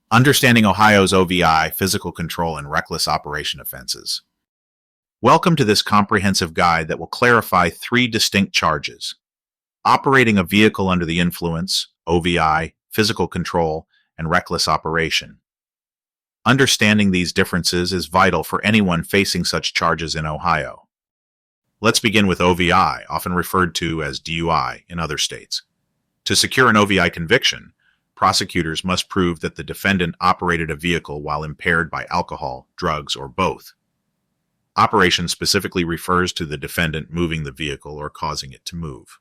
Understanding Ohio's OVI, physical control, and reckless operation offenses. Welcome to this comprehensive guide that will clarify three distinct charges: operating a vehicle under the influence, OVI, physical control, and reckless operation. Understanding these differences is vital for anyone facing such charges in Ohio. Let's begin with OVI, often referred to as DUI in other states. To secure an OVI conviction, prosecutors must prove that the defendant operated a vehicle while impaired by alcohol, drugs, or both. Operation specifically refers to the defendant moving the vehicle or causing it to move.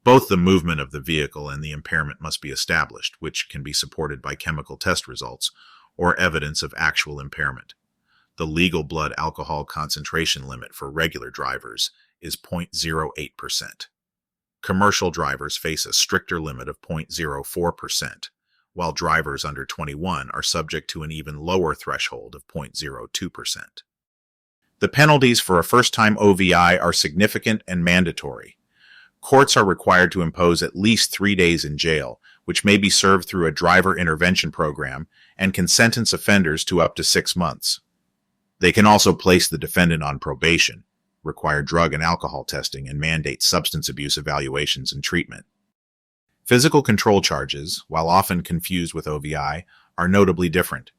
Both the movement of the vehicle and the impairment must be established, which can be supported by chemical test results or evidence of actual impairment. The legal blood alcohol concentration limit for regular drivers is 0.08%. Commercial drivers face a stricter limit of 0.04%, while drivers under 21 are subject to an even lower threshold of 0.02%. The penalties for a first-time OVI are significant and mandatory. Courts are required to impose at least 3 days in jail, which may be served through a driver intervention program, and can sentence offenders to up to 6 months. They can also place the defendant on probation, require drug and alcohol testing, and mandate substance abuse evaluations and treatment. Physical control charges, while often confused with OVI, are notably different.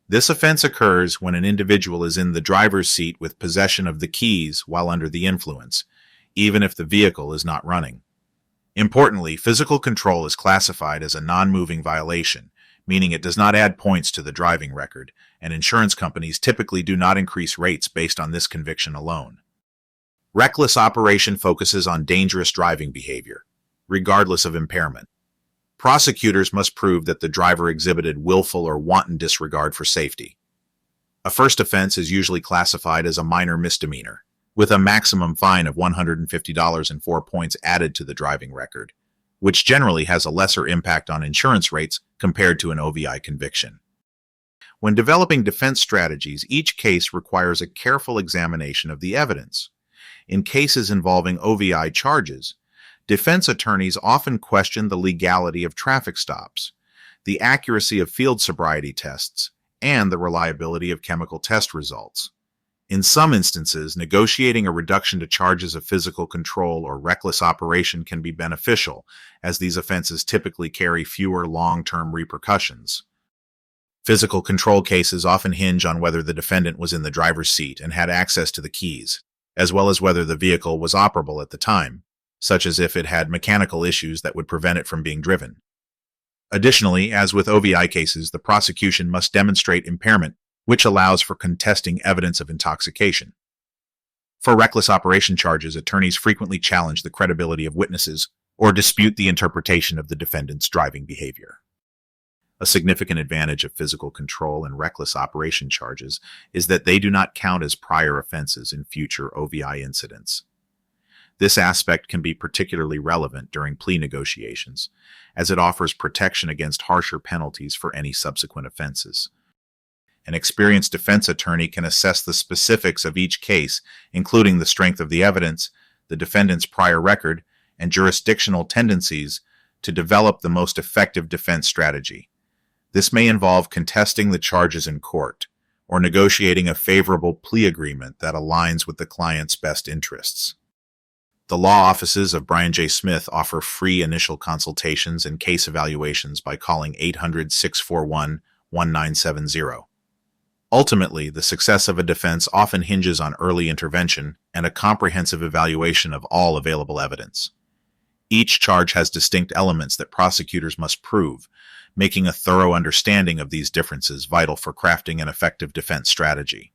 This offense occurs when an individual is in the driver's seat with possession of the keys while under the influence, even if the vehicle is not running. Importantly, physical control is classified as a non-moving violation, meaning it does not add points to the driving record, and insurance companies typically do not increase rates based on this conviction alone. Reckless operation focuses on dangerous driving behavior, regardless of impairment. Prosecutors must prove that the driver exhibited willful or wanton disregard for safety. A first offense is usually classified as a minor misdemeanor, with a maximum fine of $150 and 4 points added to the driving record, which generally has a lesser impact on insurance rates compared to an OVI conviction. When developing defense strategies, each case requires a careful examination of the evidence. In cases involving OVI charges, defense attorneys often question the legality of traffic stops, the accuracy of field sobriety tests, and the reliability of chemical test results. In some instances, negotiating a reduction to charges of physical control or reckless operation can be beneficial, as these offenses typically carry fewer long-term repercussions. Physical control cases often hinge on whether the defendant was in the driver's seat and had access to the keys, as well as whether the vehicle was operable at the time, such as if it had mechanical issues that would prevent it from being driven. Additionally, as with OVI cases, the prosecution must demonstrate impairment, which allows for contesting evidence of intoxication. For reckless operation charges, attorneys frequently challenge the credibility of witnesses or dispute the interpretation of the defendant's driving behavior. A significant advantage of physical control and reckless operation charges is that they do not count as prior offenses in future OVI incidents. This aspect can be particularly relevant during plea negotiations, as it offers protection against harsher penalties for any subsequent offenses. An experienced defense attorney can assess the specifics of each case, including the strength of the evidence, the defendant's prior record, and jurisdictional tendencies, to develop the most effective defense strategy. This may involve contesting the charges in court, or negotiating a favorable plea agreement that aligns with the client's best interests. The law offices of Brian J. Smith offer free initial consultations and case evaluations by calling 800-641-1970. Ultimately, the success of a defense often hinges on early intervention and a comprehensive evaluation of all available evidence. Each charge has distinct elements that prosecutors must prove, making a thorough understanding of these differences vital for crafting an effective defense strategy.